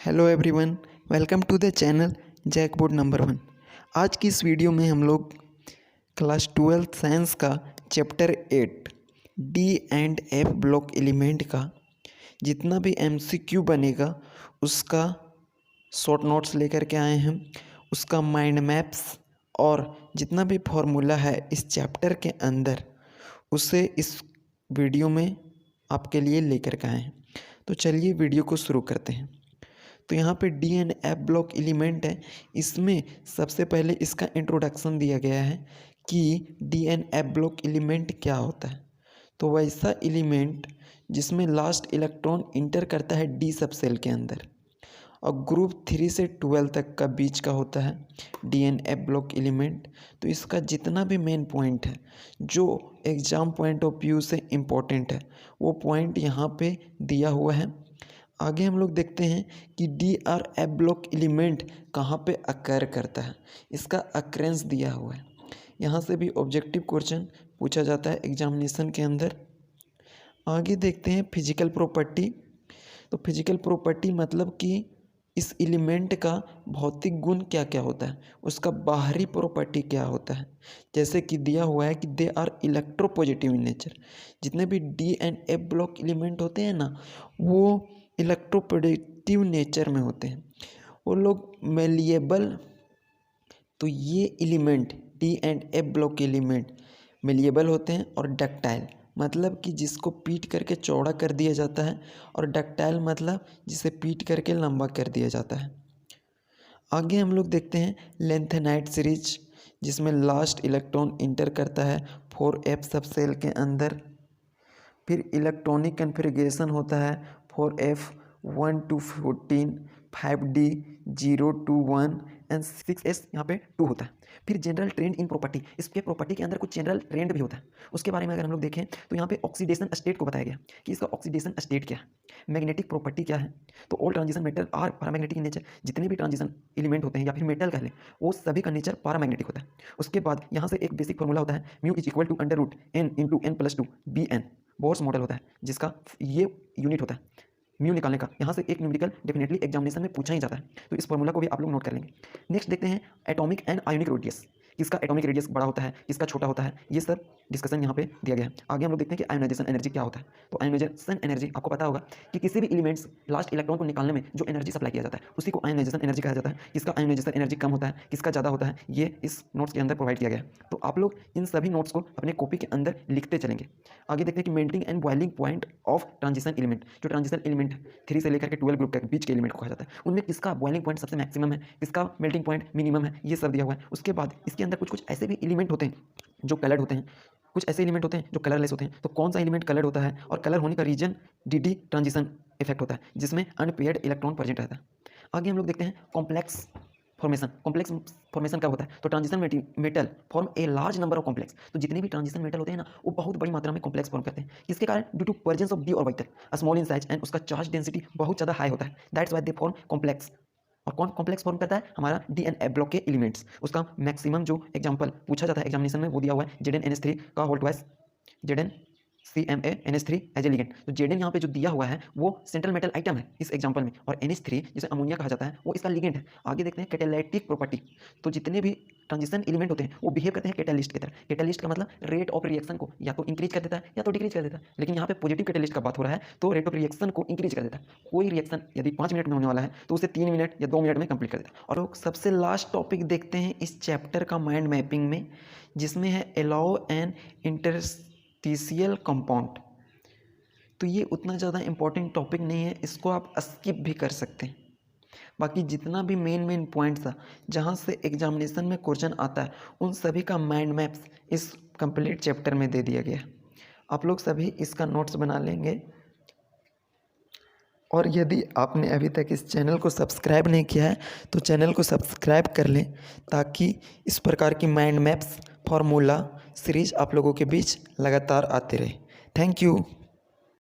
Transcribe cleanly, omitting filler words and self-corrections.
Hello everyone, welcome to the channel Jackboard number 1। आज की इस वीडियो में हम लोग क्लास 12 साइंस का chapter 8 D and F block element का जितना भी एमसीक्यू बनेगा उसका शॉर्ट नोट्स लेकर के आए हैं। उसका माइंड मैप्स और जितना भी फॉर्मूला है इस चैप्टर के अंदर उसे इस वीडियो में आपके लिए लेकर के आए हैं। तो चलिए वीडियो को शुरू करते हैं। तो यहाँ पे D and F block element है। इसमें सबसे पहले इसका इंट्रोडक्शन दिया गया है कि D and F block element क्या होता है। तो वैसा एलिमेंट जिसमें लास्ट इलेक्ट्रॉन इंटर करता है डी सब सेल के अंदर और ग्रुप 3 से 12 तक का बीच का होता है D and F block element. तो इसका जितना भी मेन पॉइंट है जो एग्ज़ाम पॉइंट ऑफ व्यू से इम्पोर्टेंट है वो पॉइंट यहाँ पे दिया हुआ है। आगे हम लोग देखते हैं कि डी और एफ ब्लॉक एलिमेंट कहाँ पे अकर करता है, इसका अक्रेंस दिया हुआ है। यहाँ से भी ऑब्जेक्टिव क्वेश्चन पूछा जाता है एग्जामिनेशन के अंदर। आगे देखते हैं फिजिकल प्रॉपर्टी। तो फिजिकल प्रॉपर्टी मतलब कि इस एलिमेंट का भौतिक गुण क्या क्या होता है, उसका बाहरी प्रॉपर्टी क्या होता है। जैसे कि दिया हुआ है कि they are electropositive in nature. जितने भी D and F block element होते हैं ना वो इलेक्ट्रोपॉजिटिव नेचर में होते हैं, वो लोग मेलिएबल। तो ये element D and F block element malleable होते हैं और डक्टाइल मतलब कि जिसको पीट करके चौड़ा कर दिया जाता है और डक्टाइल मतलब जिसे पीट करके लंबा कर दिया जाता है। आगे हम लोग देखते हैं लेंथेनाइट सीरीज जिसमें लास्ट इलेक्ट्रॉन इंटर करता है 4f सब सेल के अंदर। फिर इलेक्ट्रॉनिक कन्फिग्रेशन होता है 4f 1 to 14, 5d 0 to 1 and 6s यहाँ पे 2 होता है। फिर जनरल ट्रेंड इन प्रॉपर्टी, इसके प्रॉपर्टी के अंदर कुछ जनरल ट्रेंड भी होता है। उसके बारे में अगर हम लोग देखें तो यहाँ पे ऑक्सीडेशन स्टेट को बताया गया कि इसका ऑक्सीडेशन स्टेट क्या है, मैग्नेटिक प्रॉपर्टी क्या है। तो all transition metal are paramagnetic in nature. जितने भी ट्रांजिशन एलिमेंट होते हैं या फिर मेटल कह लें वो सभी का नेचर पैरामैग्नेटिक होता है। उसके बाद यहाँ से एक बेसिक फॉर्मूला होता है mu is equal to under root n into n+2 Bn। Bohr's model होता है जिसका ये यूनिट होता है म्यू निकालने का। यहाँ से एक न्यूमेरिकल डेफिनेटली एग्जामिनेशन में पूछा ही जाता है, तो इस फॉर्मूला को भी आप लोग नोट कर लेंगे। नेक्स्ट देखते हैं एटॉमिक एंड आयोनिक रेडियस, किसका एटॉमिक रेडियस बड़ा होता है, किसका छोटा होता है, ये सब डिस्कशन यहाँ पे दिया गया है। आगे हम लोग देखते हैं कि आयोनाइजेशन एनर्जी क्या होता है। तो आयोनाइजेशन एनर्जी आपको पता होगा कि किसी भी एलिमेंट्स लास्ट इलेक्ट्रॉन को निकालने में जो एनर्जी सप्लाई किया जाता है उसी को आयोनाइजेशन एनर्जी कहा जाता है। किसका आयोनाइजेशन एनर्जी कम होता है, किसका ज़्यादा होता है, ये इस नोट्स के अंदर प्रोवाइड किया गया है। तो आप लोग इन सभी नोट्स को अपने कॉपी के अंदर लिखते चलेंगे। आगे देखते हैं कि melting and boiling point of transition element. जो ट्रांजिशन एलिमेंट 3 से लेकर के 12 ग्रुप के बीच के एलिमेंट को कहा जाता है, उनमें किसका बॉइलिंग पॉइंट सबसे मैक्सिमम है, किसका मेल्टिंग पॉइंट मिनिमम है, ये सब दिया हुआ है। उसके बाद इसके अंदर कुछ ऐसे भी एलिमेंट होते हैं जो कलर्ड होते हैं, कुछ ऐसे एलिमेंट होते हैं जो कलरलेस होते हैं। तो कौन सा एलिमेंट कलर्ड होता है और कलर होने का रीजन डी ट्रांजिशन इफेक्ट होता है जिसमें अनपेयर्ड इलेक्ट्रॉन प्रेजेंट रहता है। आगे हम लोग देखते हैं कॉम्प्लेक्स फॉर्मेशन। कॉम्प्लेक्स फॉर्मेशन कब होता है, तो transition metal form a large number of complex. तो जितने भी ट्रांजिशन मेटल होते हैं ना वो बहुत बड़ी मात्रा में कॉम्प्लेक्स फॉर्म करते हैं। इसके कारण due to presence of D orbital small in size and उसका चार्ज डेंसिटी बहुत ज़्यादा हाई होता है, that's why they form complex. और कौन कॉम्प्लेक्स फॉर्म करता है, हमारा डी एंड एफ ब्लॉक के एलिमेंट्स। उसका मैक्सिमम जो एग्जांपल पूछा जाता है एग्जामिनेशन में वो दिया हुआ है Zn NH3 का whole twice ZnCMaNH3 as a ligand. तो Zn यहाँ पे जो दिया हुआ है वो सेंट्रल मेटल आइटम है इस एग्जांपल में, और NH3 जिसे अमोनिया कहा जाता है वो इसका लिगेंड है। आगे देखते हैं कैटालिटिक प्रॉपर्टी। तो जितने भी ट्रांजिशन एलिमेंट होते हैं वो बिहेव करते हैं कैटालिस्ट की तरह। कैटालिस्ट का मतलब रेट ऑफ रिएक्शन को या तो इंक्रीज कर देता है या तो डिक्रीज कर देता है, लेकिन यहाँ पे पॉजिटिव कैटालिस्ट का बात हो रहा है तो रेट ऑफ रिएक्शन को इंक्रीज कर देता है। कोई रिएक्शन यदि 5 मिनट में होने वाला है तो उसे 3 मिनट या 2 मिनट में कंप्लीट कर देता है। और सबसे लास्ट टॉपिक देखते हैं इस चैप्टर का माइंड मैपिंग में, जिसमें है अलाउ एन इंटरस्टिशियल कंपाउंड। तो ये उतना ज़्यादा इंपॉर्टेंट टॉपिक नहीं है, इसको आप स्किप भी कर सकते हैं। बाकी जितना भी मेन पॉइंट्स था जहाँ से एग्जामिनेशन में क्वेश्चन आता है उन सभी का माइंड मैप्स इस कंप्लीट चैप्टर में दे दिया गया है। आप लोग सभी इसका नोट्स बना लेंगे। और यदि आपने अभी तक इस चैनल को सब्सक्राइब नहीं किया है तो चैनल को सब्सक्राइब कर लें ताकि इस प्रकार की माइंड मैप्स फार्मूला सीरीज आप लोगों के बीच लगातार आते रहे। Thank you.